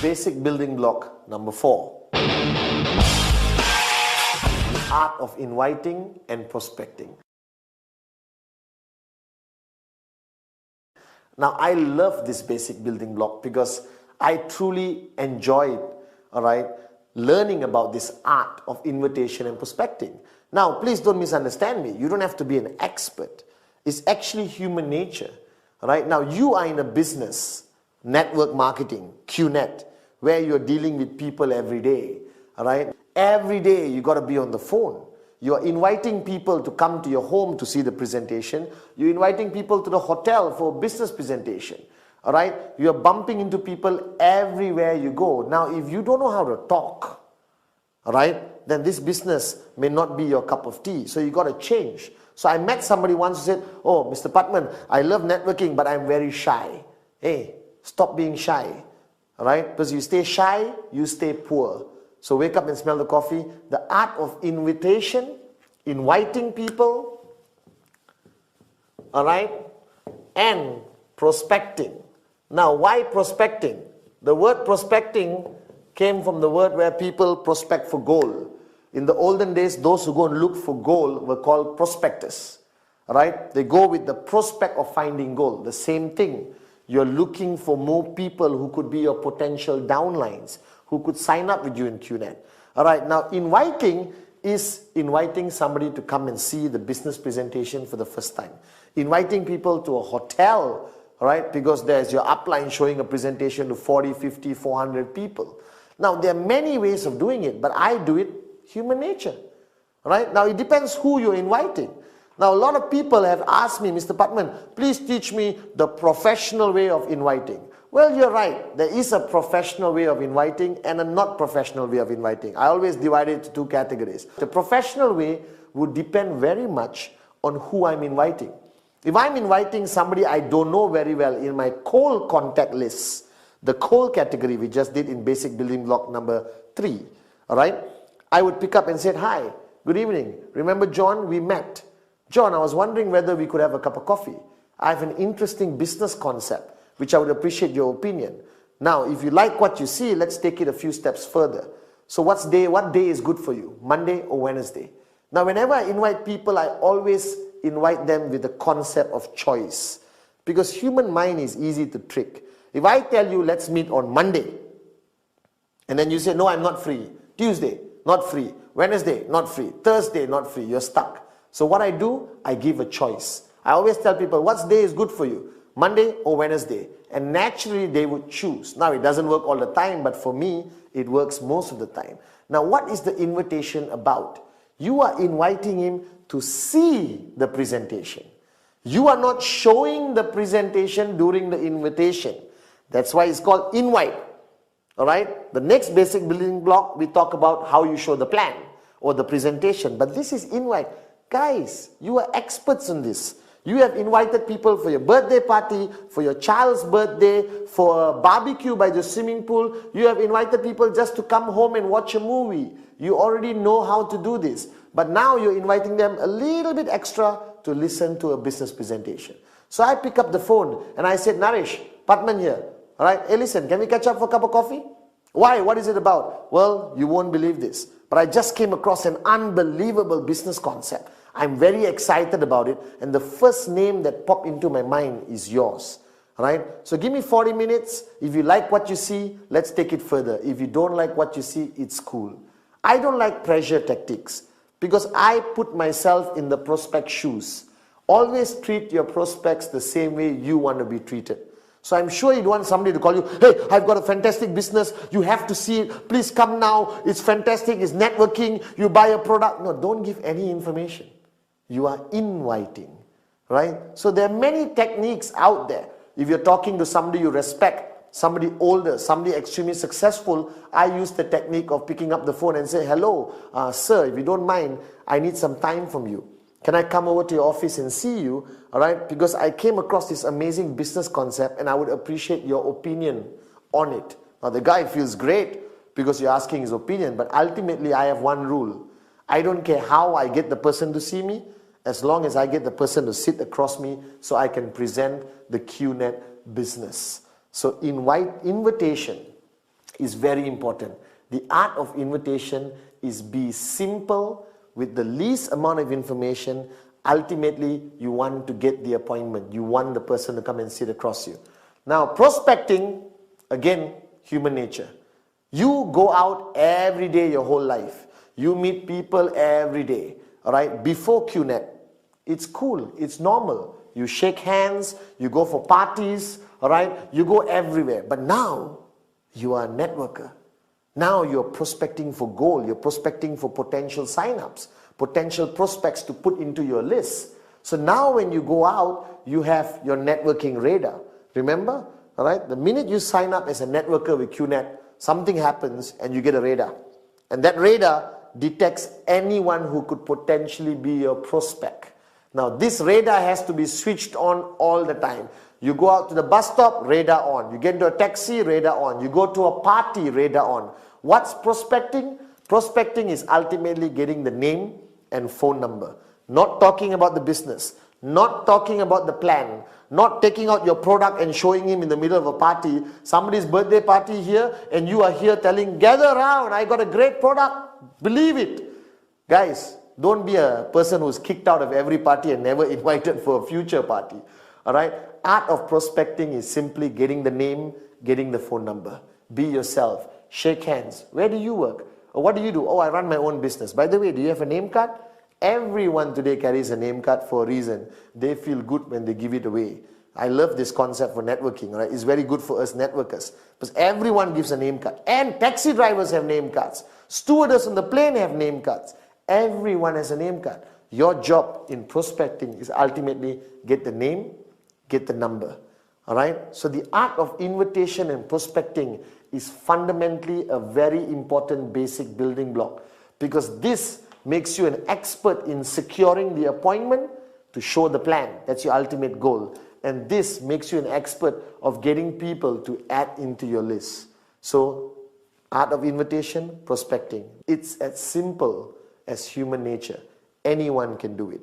Basic building block number 4. The art of inviting and prospecting. Now, I love this basic building block because I truly enjoyed, learning about this art of invitation and prospecting. Now, please don't misunderstand me. You don't have to be an expert. It's actually human nature, right? Now, you are in a business, network marketing, QNet, where you're dealing with people every day, all right? Every day you got to be on the phone. You're inviting people to come to your home to see the presentation. You're inviting people to the hotel for a business presentation. All right? You're bumping into people everywhere you go. Now, if you don't know how to talk, all right, then this business may not be your cup of tea. So you got to change. So I met somebody once who said, "Oh, Mr. Patman, I love networking, but I'm very shy." Hey, stop being shy. All right? Because you stay shy, you stay poor. So wake up and smell the coffee. The art of invitation, inviting people, all right, and prospecting. Now, why prospecting? The word prospecting came from the word where people prospect for gold. In the olden days, those who go and look for gold were called prospectors, all right? They go with the prospect of finding gold. The same thing. You're looking for more people who could be your potential downlines, who could sign up with you in QNet. All right, now inviting is inviting somebody to come and see the business presentation for the first time. Inviting people to a hotel, all right, because there's your upline showing a presentation to 40, 50, 400 people. Now, there are many ways of doing it, but I do it human nature. All right, now it depends who you're inviting. Now, a lot of people have asked me, "Mr. Patman, please teach me the professional way of inviting." Well, you're right. There is a professional way of inviting and a not professional way of inviting. I always divide it into 2 categories. The professional way would depend very much on who I'm inviting. If I'm inviting somebody I don't know very well in my cold contact list, the cold category we just did in basic building block number 3, all right, I would pick up and say, "Hi, good evening. Remember John? We met. John, I was wondering whether we could have a cup of coffee. I have an interesting business concept, which I would appreciate your opinion. Now, if you like what you see, let's take it a few steps further. So what day is good for you? Monday or Wednesday?" Now, whenever I invite people, I always invite them with the concept of choice. Because human mind is easy to trick. If I tell you, "Let's meet on Monday," and then you say, "No, I'm not free. Tuesday, not free. Wednesday, not free. Thursday, not free," you're stuck. So what I do, I give a choice. I always tell people, "What day is good for you? Monday or Wednesday?" And naturally they would choose. Now, it doesn't work all the time, but for me, it works most of the time. Now, what is the invitation about? You are inviting him to see the presentation. You are not showing the presentation during the invitation. That's why it's called invite. All right? The next basic building block, we talk about how you show the plan or the presentation. But this is invite. Guys, you are experts in this. You have invited people for your birthday party, for your child's birthday, for a barbecue by the swimming pool. You have invited people just to come home and watch a movie. You already know how to do this. But now you're inviting them a little bit extra to listen to a business presentation. So I pick up the phone and I said, "Naresh, Patman here. All right, hey, listen, can we catch up for a cup of coffee?" "Why? What is it about?" "Well, you won't believe this, but I just came across an unbelievable business concept. I'm very excited about it, and the first name that popped into my mind is yours. All right? So give me 40 minutes. If you like what you see, let's take it further. If you don't like what you see, it's cool." I don't like pressure tactics because I put myself in the prospect shoes. Always treat your prospects the same way you want to be treated. So I'm sure you don't want somebody to call you, "Hey, I've got a fantastic business. You have to see it. Please come now. It's fantastic. It's networking. You buy a product." No, don't give any information. You are inviting, right? So there are many techniques out there. If you're talking to somebody you respect, somebody older, somebody extremely successful, I use the technique of picking up the phone and say, "Hello, sir, if you don't mind, I need some time from you. Can I come over to your office and see you? All right, because I came across this amazing business concept and I would appreciate your opinion on it." Now the guy feels great because you're asking his opinion, but ultimately I have one rule. I don't care how I get the person to see me, as long as I get the person to sit across me so I can present the QNet business. So invitation is very important. The art of invitation is be simple with the least amount of information. Ultimately, you want to get the appointment. You want the person to come and sit across you. Now, prospecting, again, human nature. You go out every day your whole life. You meet people every day, all right? Before QNet, it's cool, it's normal. You shake hands, you go for parties, all right? You go everywhere. But now, you are a networker. Now you're prospecting for gold. You're prospecting for potential sign-ups, potential prospects to put into your list. So now when you go out, you have your networking radar. Remember? All right? The minute you sign up as a networker with QNet, something happens and you get a radar. And that radar detects anyone who could potentially be your prospect. Now this radar has to be switched on all the time. You go out to the bus stop, radar on. You get into a taxi, radar on. You go to a party, radar on. What's prospecting? Prospecting is ultimately getting the name and phone number. Not talking about the business. Not talking about the plan. Not taking out your product and showing him in the middle of a party. Somebody's birthday party here and you are here telling, gather around, I got a great product. Believe it. Guys, don't be a person who's kicked out of every party and never invited for a future party. Alright? Art of prospecting is simply getting the name, getting the phone number. Be yourself. Shake hands. Where do you work? Or what do you do? Oh, I run my own business. By the way, do you have a name card? Everyone today carries a name card for a reason. They feel good when they give it away. I love this concept for networking. Right? It's very good for us networkers. Because everyone gives a name card. And taxi drivers have name cards. Stewardess on the plane have name cards. Everyone has a name card. Your job in prospecting is ultimately get the name, get the number. Alright? So the art of invitation and prospecting is fundamentally a very important basic building block. Because this makes you an expert in securing the appointment to show the plan. That's your ultimate goal. And this makes you an expert of getting people to add into your list. So, art of invitation, prospecting. It's as simple as human nature. Anyone can do it.